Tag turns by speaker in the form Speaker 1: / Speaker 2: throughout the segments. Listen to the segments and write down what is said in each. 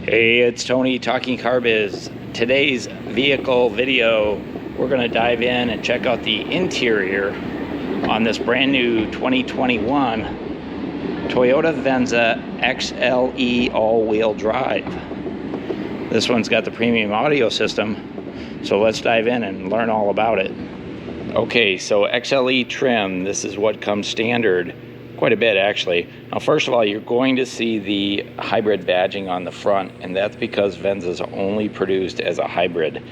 Speaker 1: Hey, it's Tony talking CarBiz. Today's vehicle video, we're going to dive in and check out the interior on this brand new 2021 Toyota Venza XLE all-wheel drive. This one's got the premium audio system, so let's dive in and learn all about it. Okay, so XLE trim, this is what comes standard. Quite a bit actually. Now first of all, you're going to see the hybrid badging on the front, and that's because Venza's only produced as a hybrid,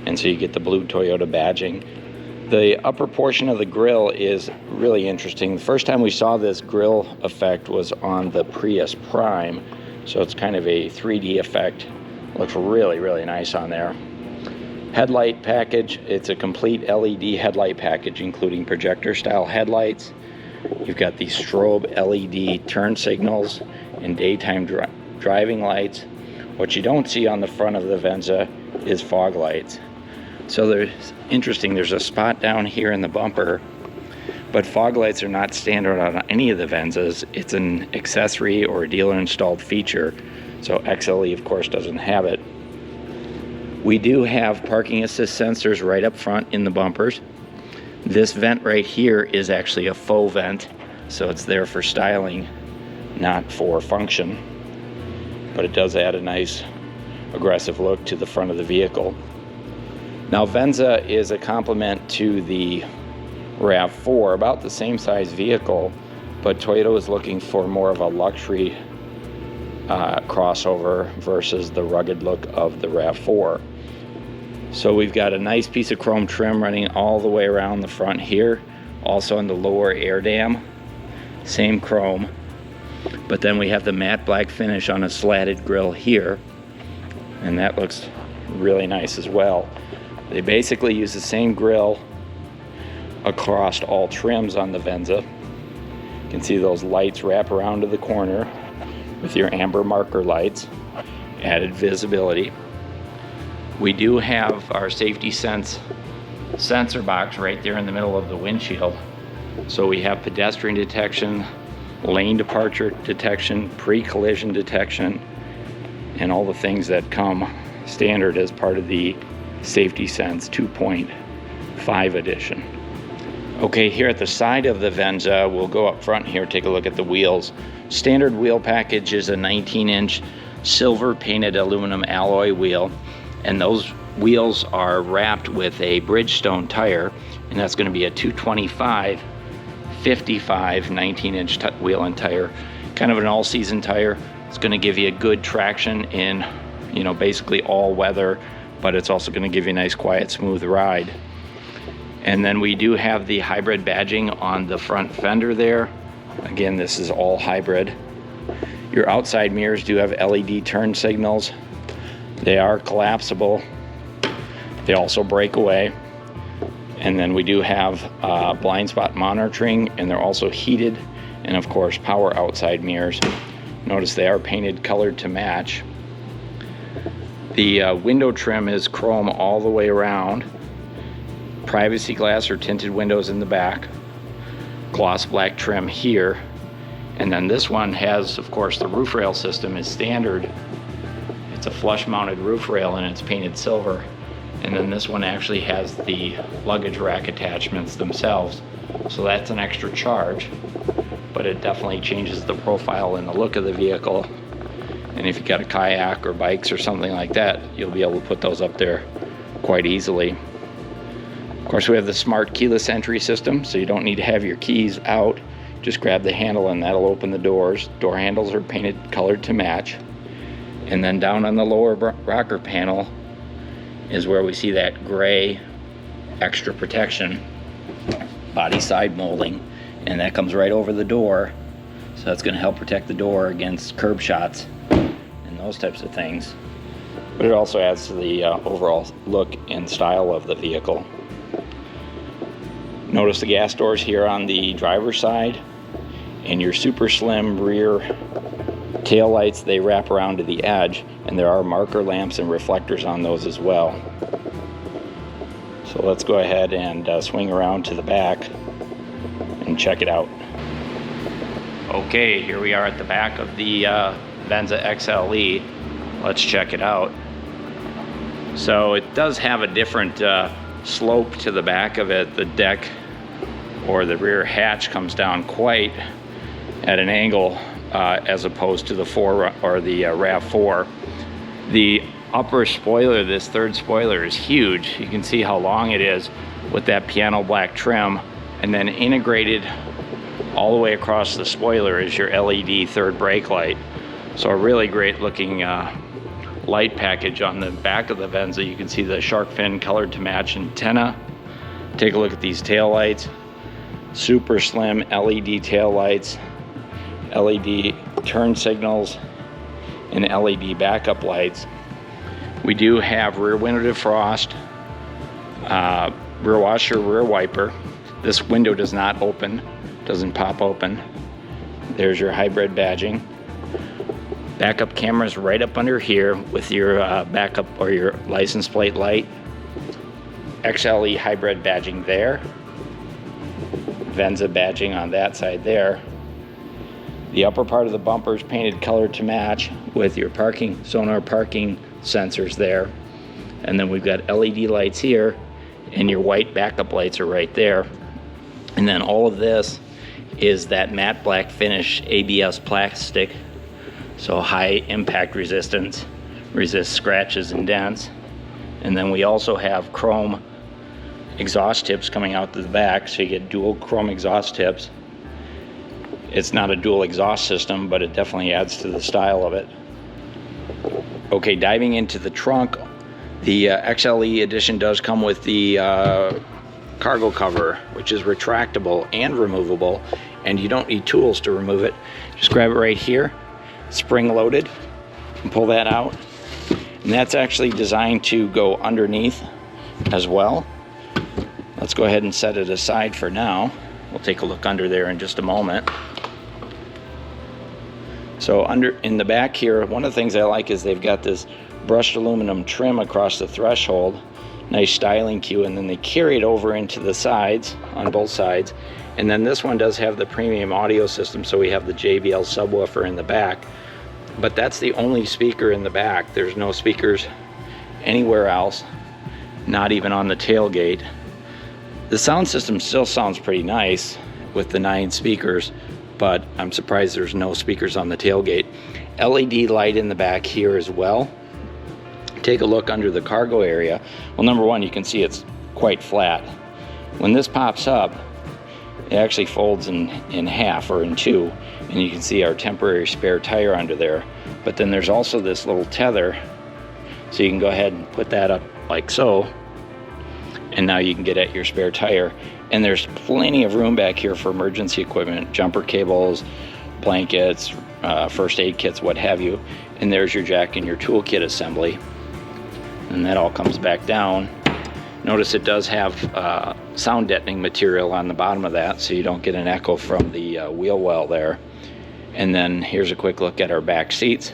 Speaker 1: and so you get the blue Toyota badging. The upper portion of the grille is really interesting. The first time we saw this grille effect was on the Prius Prime, so it's kind of a 3D effect. Looks really nice on there. Headlight package, it's a complete LED headlight package including projector style headlights. You've got these strobe LED turn signals and daytime driving lights. What you don't see on the front of the Venza is fog lights. So there's a spot down here in the bumper, but fog lights are not standard on any of the Venzas. It's an accessory or a dealer installed feature. So XLE of course doesn't have it. We do have parking assist sensors right up front in the bumpers. This vent right here is actually a faux vent, so it's there for styling, not for function, but it does add a nice aggressive look to the front of the vehicle. Now Venza is a complement to the RAV4, about the same size vehicle, but Toyota is looking for more of a luxury crossover versus the rugged look of the RAV4. So we've got a nice piece of chrome trim running all the way around the front here, also in the lower air dam, same chrome, but then we have the matte black finish on a slatted grille here, and that looks really nice as well. They basically use the same grille across all trims on the Venza. You can see those lights wrap around to the corner with your amber marker lights, added visibility. We do have our safety sense sensor box right there in the middle of the windshield. So we have pedestrian detection, lane departure detection, pre-collision detection, and all the things that come standard as part of the Safety Sense 2.5 edition. Okay, here at the side of the Venza, we'll go up front here, take a look at the wheels. Standard wheel package is a 19-inch silver painted aluminum alloy wheel, and those wheels are wrapped with a Bridgestone tire, and that's going to be a 225/55 19-inch wheel and tire, kind of an all-season tire. It's going to give you a good traction in, basically all weather, but it's also going to give you a nice, quiet, smooth ride. And then we do have the hybrid badging on the front fender there. Again, this is all hybrid. Your outside mirrors do have LED turn signals. They are collapsible. They also break away. And then we do have blind spot monitoring, and they're also heated, and of course power outside mirrors. Notice they are painted colored to match. The window trim is chrome all the way around. Privacy glass or tinted windows in the back. Gloss black trim here. And then this one has, of course, the roof rail system is standard. It's a flush mounted roof rail and it's painted silver. And then this one actually has the luggage rack attachments themselves. So that's an extra charge, but it definitely changes the profile and the look of the vehicle. And if you got a kayak or bikes or something like that, you'll be able to put those up there quite easily. Of course, we have the smart keyless entry system, so you don't need to have your keys out. Just grab the handle and that'll open the doors. Door handles are painted colored to match. And then down on the lower rocker panel is where we see that gray extra protection body side molding, and that comes right over the door, so that's going to help protect the door against curb shots and those types of things. But it also adds to the overall look and style of the vehicle. Notice the gas doors here on the driver's side, and your super slim rear tail lights, they wrap around to the edge, and there are marker lamps and reflectors on those as well. So let's go ahead and swing around to the back and check it out. Okay, here we are at the back of the Venza XLE. let's check it out. So it does have a different slope to the back of it. The deck or the rear hatch comes down quite at an angle as opposed to the RAV4. The upper spoiler, this third spoiler, is huge. You can see how long it is with that piano black trim, and then integrated all the way across the spoiler is your LED third brake light. So a really great looking light package on the back of the Venza. You can see the shark fin colored to match antenna. Take a look at these tail lights. Super slim LED tail lights, LED turn signals, and LED backup lights. We do have rear window defrost, rear washer, rear wiper. This window does not open, doesn't pop open. There's your hybrid badging. Backup cameras right up under here with your backup or your license plate light. XLE hybrid badging there. Venza badging on that side there. The upper part of the bumper is painted color to match with your parking sonar parking sensors there. And then we've got LED lights here, and your white backup lights are right there. And then all of this is that matte black finish ABS plastic, so high impact resistance, resists scratches and dents. And then we also have chrome exhaust tips coming out to the back, so you get dual chrome exhaust tips. It's not a dual exhaust system, but it definitely adds to the style of it. Okay, diving into the trunk, the XLE edition does come with the cargo cover, which is retractable and removable, and you don't need tools to remove it. Just grab it right here, spring loaded, and pull that out. And that's actually designed to go underneath as well. Let's go ahead and set it aside for now. We'll take a look under there in just a moment. So in the back here, one of the things I like is they've got this brushed aluminum trim across the threshold, nice styling cue, and then they carry it over into the sides, on both sides. And then this one does have the premium audio system, so we have the JBL subwoofer in the back. But that's the only speaker in the back. There's no speakers anywhere else, not even on the tailgate. The sound system still sounds pretty nice with the 9 speakers, but I'm surprised there's no speakers on the tailgate. LED light in the back here as well. Take a look under the cargo area. Well, number one, you can see it's quite flat. When this pops up, it actually folds in half or in two, and you can see our temporary spare tire under there. But then there's also this little tether, so you can go ahead and put that up like so, and now you can get at your spare tire. And there's plenty of room back here for emergency equipment, jumper cables, blankets, first aid kits, what have you. And there's your jack and your toolkit assembly. And that all comes back down. Notice it does have sound deadening material on the bottom of that, so you don't get an echo from the wheel well there. And then here's a quick look at our back seats.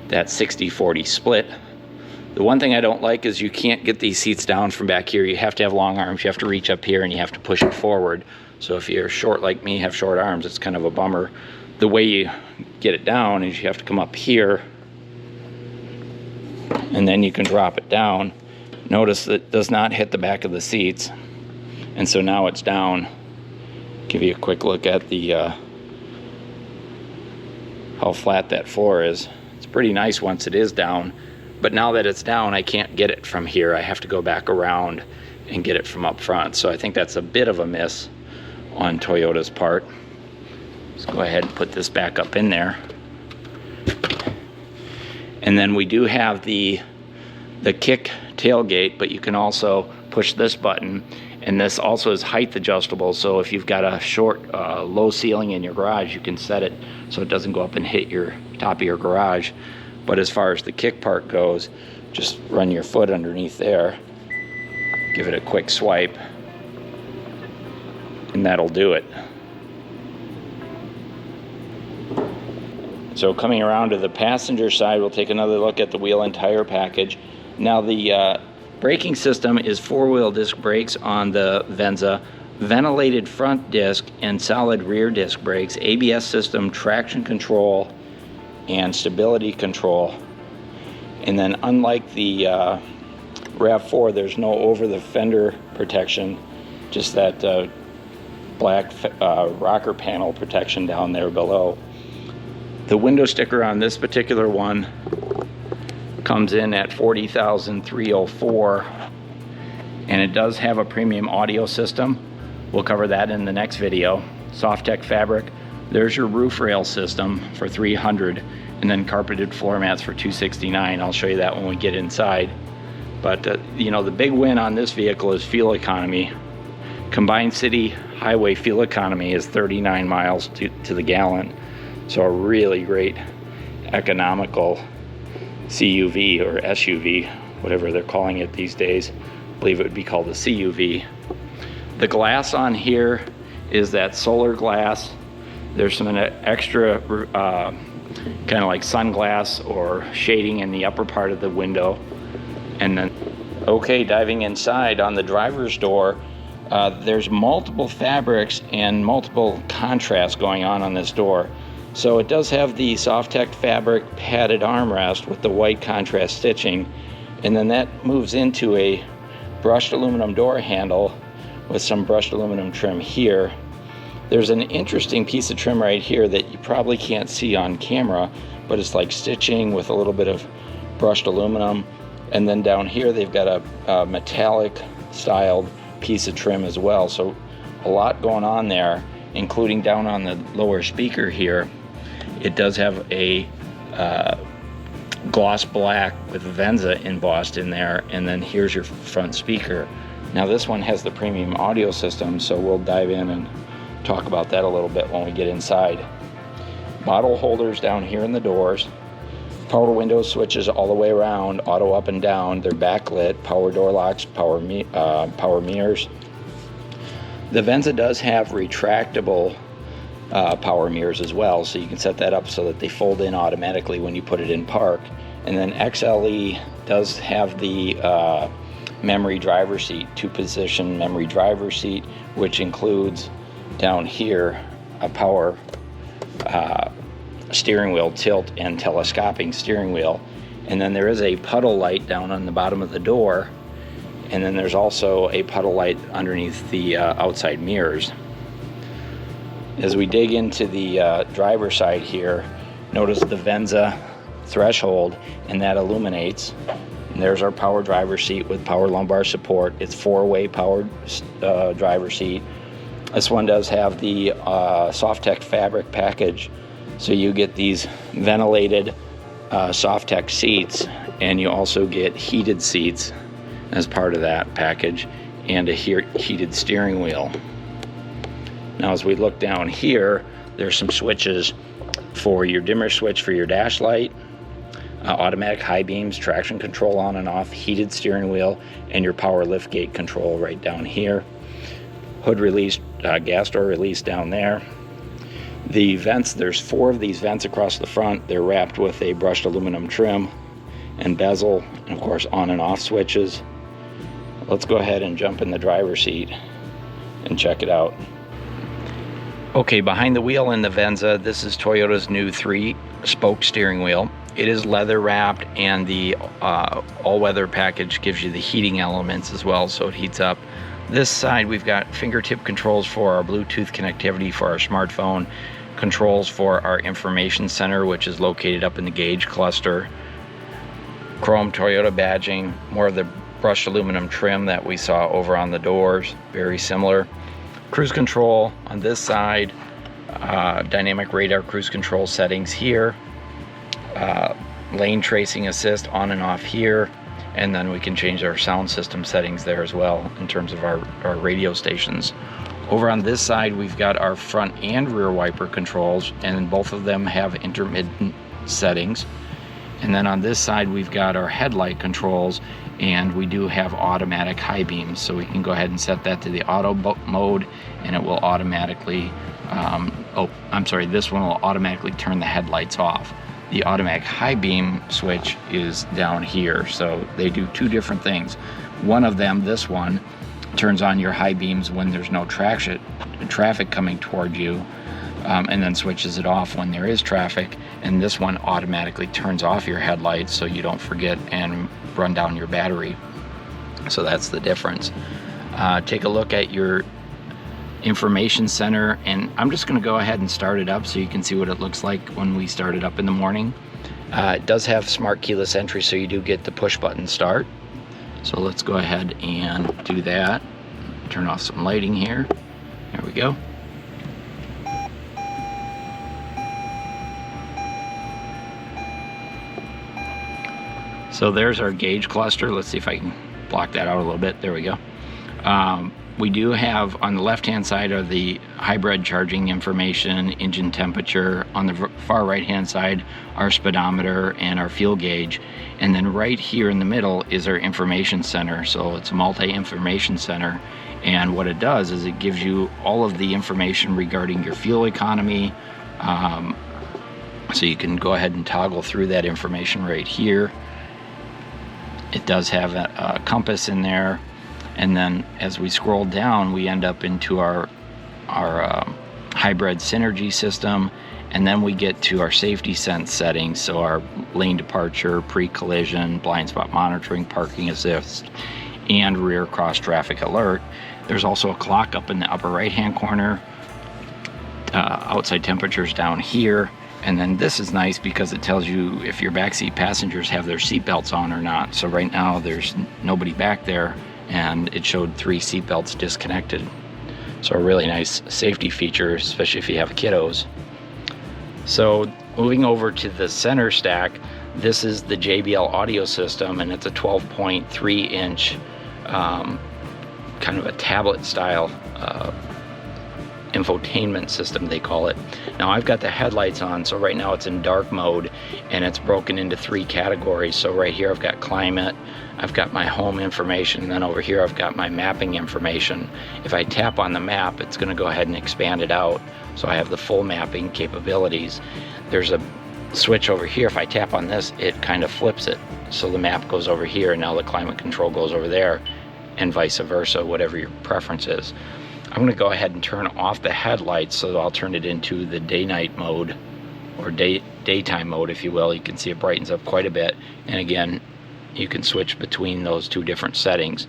Speaker 1: That 60-40 split. The one thing I don't like is you can't get these seats down from back here. You have to have long arms. You have to reach up here and you have to push it forward. So if you're short like me, have short arms, it's kind of a bummer. The way you get it down is you have to come up here and then you can drop it down. Notice that it does not hit the back of the seats. And so now it's down. Give you a quick look at the how flat that floor is. It's pretty nice once it is down. But now that it's down, I can't get it from here. I have to go back around and get it from up front. So I think that's a bit of a miss on Toyota's part. Let's go ahead and put this back up in there. And then we do have the kick tailgate, but you can also push this button. And this also is height adjustable. So if you've got a short, low ceiling in your garage, you can set it so it doesn't go up and hit your top of your garage. But as far as the kick part goes, just run your foot underneath there, give it a quick swipe, and that'll do it. So coming around to the passenger side, we'll take another look at the wheel and tire package. Now the braking system is 4-wheel disc brakes on the Venza, ventilated front disc and solid rear disc brakes, ABS system, traction control, and stability control. And then unlike the RAV4, there's no over the fender protection, just that black rocker panel protection down there below. The window sticker on this particular one comes in at $40,304, and it does have a premium audio system. We'll cover that in the next video. Soft-Tech fabric. There's your roof rail system for $300, and then carpeted floor mats for $269. I'll show you that when we get inside. But you know, the big win on this vehicle is fuel economy. Combined city highway fuel economy is 39 miles to the gallon. So a really great economical CUV or SUV, whatever they're calling it these days. I believe it would be called a CUV. The glass on here is that solar glass. There's some extra kind of like sunglass or shading in the upper part of the window. And then, okay, diving inside on the driver's door, there's multiple fabrics and multiple contrasts going on this door. So it does have the Soft-Tech fabric padded armrest with the white contrast stitching, and then that moves into a brushed aluminum door handle with some brushed aluminum trim here. There's an interesting piece of trim right here that you probably can't see on camera, but it's like stitching with a little bit of brushed aluminum. And then down here they've got a metallic styled piece of trim as well. So a lot going on there, including down on the lower speaker here. It does have a gloss black with Venza embossed in there, and then here's your front speaker. Now this one has the premium audio system, so we'll dive in and talk about that a little bit when we get inside. Bottle holders down here in the doors. Power window switches all the way around, auto up and down. They're backlit, power door locks, power mirrors. The Venza does have retractable power mirrors as well, so you can set that up so that they fold in automatically when you put it in park. And then XLE does have the memory driver seat, 2-position memory driver seat, which includes down here a power steering wheel tilt and telescoping steering wheel. And then there is a puddle light down on the bottom of the door, and then there's also a puddle light underneath the outside mirrors. As we dig into the driver's side here, notice the Venza threshold, and that illuminates. And there's our power driver seat with power lumbar support. It's 4-way powered driver seat. This one does have the Soft-Tech fabric package, so you get these ventilated Soft-Tech seats, and you also get heated seats as part of that package, and a heated steering wheel. Now as we look down here, there's some switches for your dimmer switch for your dash light, automatic high beams, traction control on and off, heated steering wheel, and your power lift gate control right down here. Hood release, gas door release down there. The vents, there's 4 of these vents across the front. They're wrapped with a brushed aluminum trim and bezel, and of course on and off switches. Let's go ahead and jump in the driver's seat and check it out. Okay, behind the wheel in the Venza, this is Toyota's new 3-spoke steering wheel. It is leather wrapped, and the all-weather package gives you the heating elements as well, so it heats up. This side we've got fingertip controls for our Bluetooth connectivity for our smartphone, controls for our information center, which is located up in the gauge cluster, chrome Toyota badging, more of the brushed aluminum trim that we saw over on the doors, very similar. Cruise control on this side, dynamic radar cruise control settings here, lane tracing assist on and off here, and then we can change our sound system settings there as well in terms of our radio stations. Over on this side we've got our front and rear wiper controls, and both of them have intermittent settings. And then on this side we've got our headlight controls, and we do have automatic high beams, so we can go ahead and set that to the auto mode, and it will automatically this one will automatically turn the headlights off. The automatic high beam switch is down here, so they do 2 different things. One of them, this one, turns on your high beams when there's no traffic coming toward you, and then switches it off when there is traffic. and this one automatically turns off your headlights so you don't forget and run down your battery. So that's the difference. Take a look at your information center, and I'm just going to go ahead and start it up so you can see what it looks like when we start it up in the morning. It does have smart keyless entry, so you do get the push button start. So let's go ahead and do that. Turn off some lighting here. There we go. So there's our gauge cluster. Let's see if I can block that out a little bit. There we go. We do have on the left hand side are the hybrid charging information, engine temperature. On the far right hand side, our speedometer and our fuel gauge. And then right here in the middle is our information center. So it's a multi-information center. And what it does is it gives you all of the information regarding your fuel economy. So you can go ahead and toggle through that information right here. It does have a compass in there, and then as we scroll down, we end up into our hybrid synergy system, and then we get to our safety sense settings. So our lane departure, pre-collision, blind spot monitoring, parking assist, and rear cross traffic alert. There's also a clock up in the upper right hand corner. Outside temperatures down here. And then this is nice because it tells you if your backseat passengers have their seatbelts on or not. So right now there's nobody back there, and it showed 3 seatbelts disconnected. So a really nice safety feature, especially if you have kiddos. So moving over to the center stack, this is the JBL audio system, and it's a 12.3 inch kind of a tablet style infotainment system, they call it. Now I've got the headlights on, so right now it's in dark mode, and it's broken into 3 categories. So right here I've got climate, I've got my home information, and then over here I've got my mapping information. If I tap on the map, it's going to go ahead and expand it out, so I have the full mapping capabilities. There's a switch over here. If I tap on this, it kind of flips it, so the map goes over here, and now the climate control goes over there, and vice versa, whatever your preference is. I'm going to go ahead and turn off the headlights, so I'll turn it into the day-night mode, or daytime mode, if you will. You can see it brightens up quite a bit, and again, you can switch between those 2 different settings.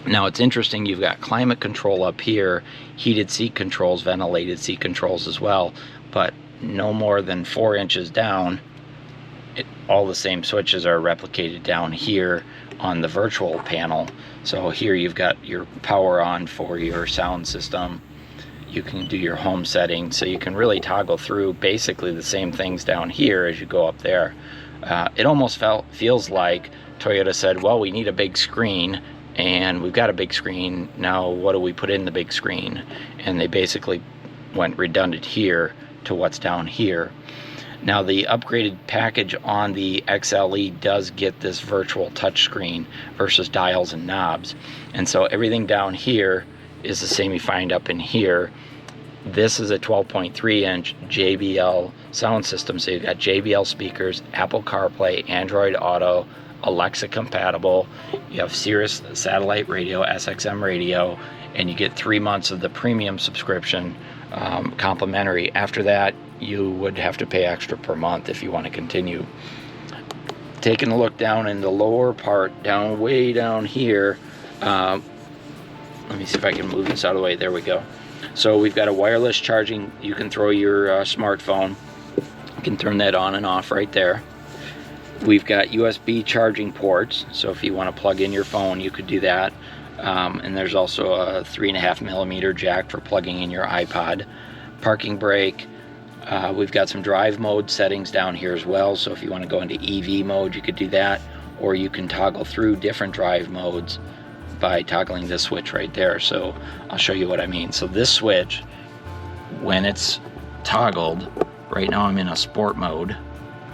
Speaker 1: Now it's interesting, you've got climate control up here, heated seat controls, ventilated seat controls as well, but no more than 4 inches down, all the same switches are replicated down here on the virtual panel. So here you've got your power on for your sound system. You can do your home settings, so you can really toggle through basically the same things down here as you go up there. It almost feels like Toyota said, well, we need a big screen, and we've got a big screen, now what do we put in the big screen? And they basically went redundant here to what's down here. Now the upgraded package on the XLE does get this virtual touchscreen versus dials and knobs. And so everything down here is the same you find up in here. This is a 12.3 inch JBL sound system. So you've got JBL speakers, Apple CarPlay, Android Auto, Alexa compatible. You have Sirius satellite radio, SXM radio, and you get 3 months of the premium subscription complimentary. After that, you would have to pay extra per month if you want to continue. Taking a look down in the lower part, way down here, let me see if I can move this out of the way. There we go. So we've got a wireless charging. You can throw your smartphone. You can turn that on and off right there. We've got USB charging ports, so if you want to plug in your phone, you could do that. And there's also a 3.5mm jack for plugging in your iPod. Parking brake. We've got some drive mode settings down here as well, so if you want to go into EV mode, you could do that, or you can toggle through different drive modes by toggling this switch right there. So I'll show you what I mean. So this switch, when it's toggled, right now I'm in a sport mode. Go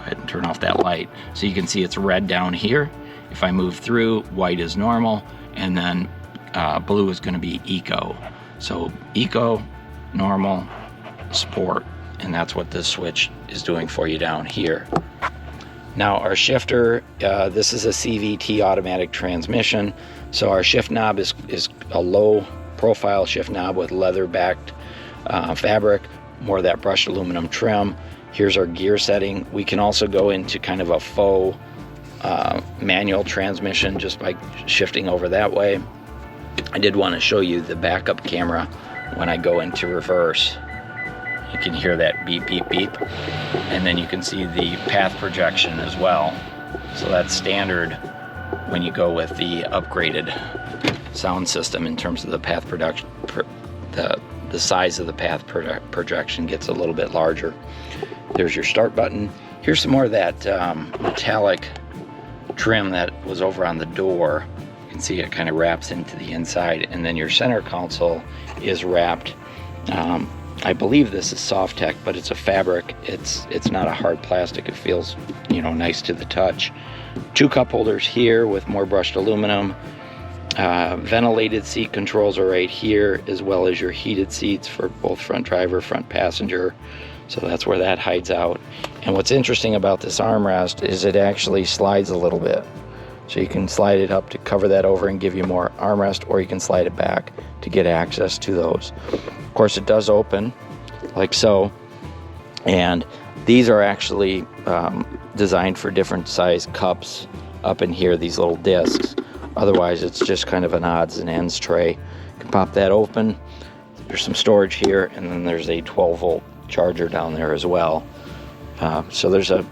Speaker 1: ahead and turn off that light. So you can see it's red down here. If I move through, white is normal, and then blue is going to be eco. So eco, normal, sport. And that's what this switch is doing for you down here. Now our shifter, this is a CVT automatic transmission. So our shift knob is a low profile shift knob with leather backed fabric, more of that brushed aluminum trim. Here's our gear setting. We can also go into kind of a faux manual transmission just by shifting over that way. I did want to show you the backup camera when I go into reverse. You can hear that beep, beep, beep. And then you can see the path projection as well. So that's standard when you go with the upgraded sound system in terms of the path production. The size of the path projection gets a little bit larger. There's your start button. Here's some more of that metallic trim that was over on the door. You can see it kind of wraps into the inside, and then your center console is wrapped. I believe this is soft tech, but it's a fabric. It's not a hard plastic. It feels, you know, nice to the touch. 2 cup holders here with more brushed aluminum. Ventilated seat controls are right here, as well as your heated seats for both front driver, front passenger. So that's where that hides out. And what's interesting about this armrest is it actually slides a little bit. So you can slide it up to cover that over and give you more armrest, or you can slide it back to get access to those. Of course, it does open like so. And these are actually designed for different size cups up in here, these little discs. Otherwise, it's just kind of an odds and ends tray. You can pop that open. There's some storage here, and then there's a 12-volt charger down there as well. So there's a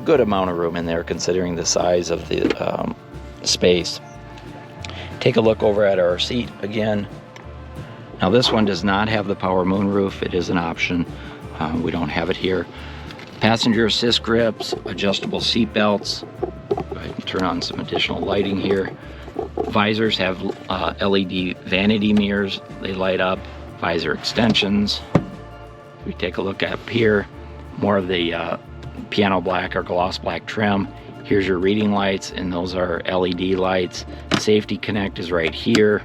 Speaker 1: good amount of room in there considering the size of the space. Take a look over at our seat again. Now this one does not have the power moonroof. It is an option. We don't have it here. Passenger assist grips, adjustable seat belts. I can turn on some additional lighting here. Visors have LED vanity mirrors. They light up. Visor extensions. We take a look up here. More of the piano black or gloss black trim. Here's your reading lights, and those are LED lights. Safety Connect is right here.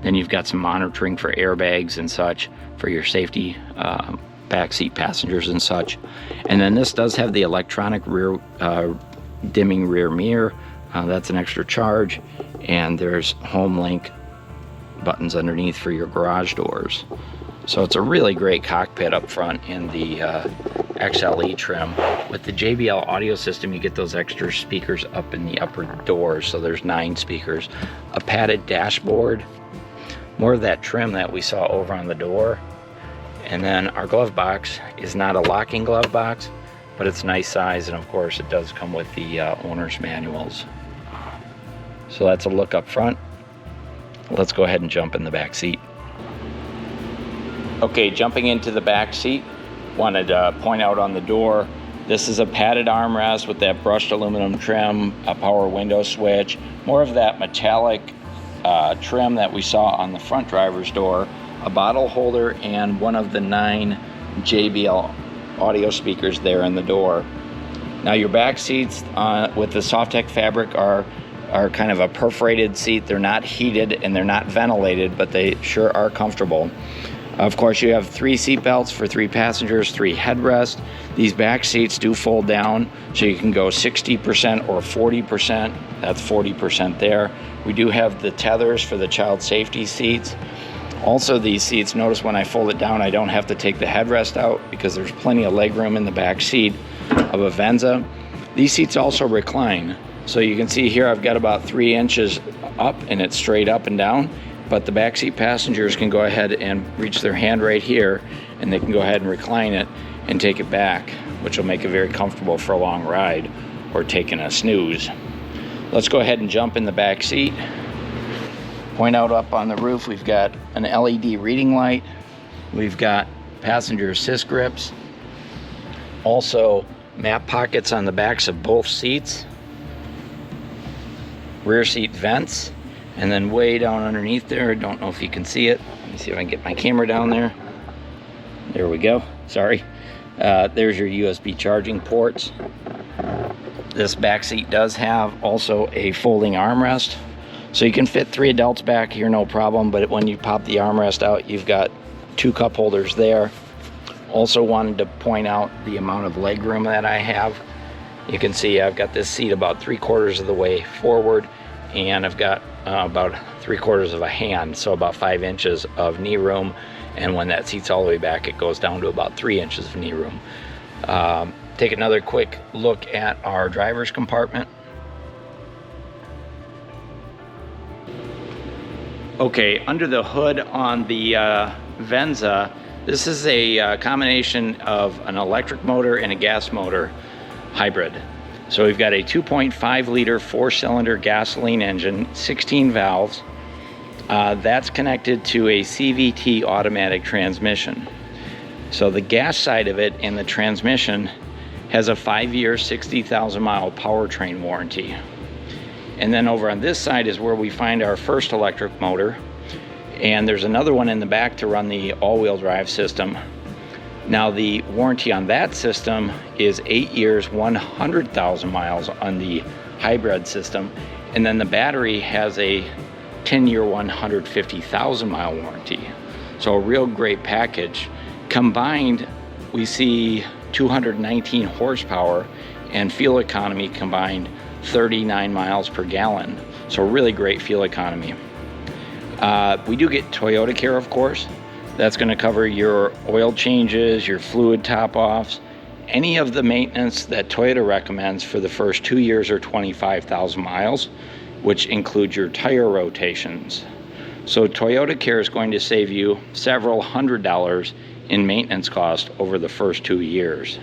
Speaker 1: Then you've got some monitoring for airbags and such for your safety backseat passengers and such. And then this does have the electronic rear dimming rear mirror. That's an extra charge. And there's home link buttons underneath for your garage doors. So it's a really great cockpit up front in the XLE trim. With the JBL audio system, you get those extra speakers up in the upper doors. So there's 9 speakers. A padded dashboard. More of that trim that we saw over on the door. And then our glove box is not a locking glove box, but it's nice size, and of course it does come with the owner's manuals. So that's a look up front. Let's go ahead and jump in the back seat. Okay, jumping into the back seat, wanted to point out on the door, this is a padded armrest with that brushed aluminum trim, a power window switch, more of that metallic trim that we saw on the front driver's door, a bottle holder, and one of the 9 JBL audio speakers there in the door. Now your back seats with the soft tech fabric are kind of a perforated seat. They're not heated and they're not ventilated, but they sure are comfortable. Of course, you have 3 seat belts for 3 passengers, 3 headrests. These back seats do fold down, so you can go 60% or 40%. That's 40% there. We do have the tethers for the child safety seats. Also, these seats, notice when I fold it down, I don't have to take the headrest out because there's plenty of leg room in the back seat of a Venza. These seats also recline. So you can see here I've got about 3 inches up, and it's straight up and down. But the backseat passengers can go ahead and reach their hand right here, and they can go ahead and recline it and take it back, which will make it very comfortable for a long ride or taking a snooze. Let's go ahead and jump in the back seat. Point out up on the roof, we've got an LED reading light. We've got passenger assist grips. Also, map pockets on the backs of both seats. Rear seat vents. And then way down underneath there, I don't know if you can see it. Let me see if I can get my camera down there. There we go. Sorry. There's your USB charging ports. This back seat does have also a folding armrest. So you can fit 3 adults back here, no problem. But when you pop the armrest out, you've got 2 cup holders there. Also wanted to point out the amount of leg room that I have. You can see I've got this seat about 3/4 of the way forward, and I've got about 3/4 of a hand, so about 5 inches of knee room. And when that seat's all the way back, it goes down to about 3 inches of knee room. Take another quick look at our driver's compartment. Okay, under the hood on the Venza, this is a combination of an electric motor and a gas motor hybrid. So we've got a 2.5 liter 4-cylinder gasoline engine, 16 valves. That's connected to a CVT automatic transmission. So the gas side of it and the transmission has a 5-year, 60,000 mile powertrain warranty. And then over on this side is where we find our first electric motor. And there's another one in the back to run the all-wheel drive system. Now the warranty on that system is 8 years, 100,000 miles on the hybrid system. And then the battery has a 10-year, 150,000 mile warranty. So a real great package. Combined, we see 219 horsepower and fuel economy combined 39 miles per gallon. So really great fuel economy. We do get Toyota Care, of course. That's going to cover your oil changes, your fluid top-offs, any of the maintenance that Toyota recommends for the first 2 years or 25,000 miles, which includes your tire rotations. So Toyota Care is going to save you several $100s in maintenance cost over the first 2 years.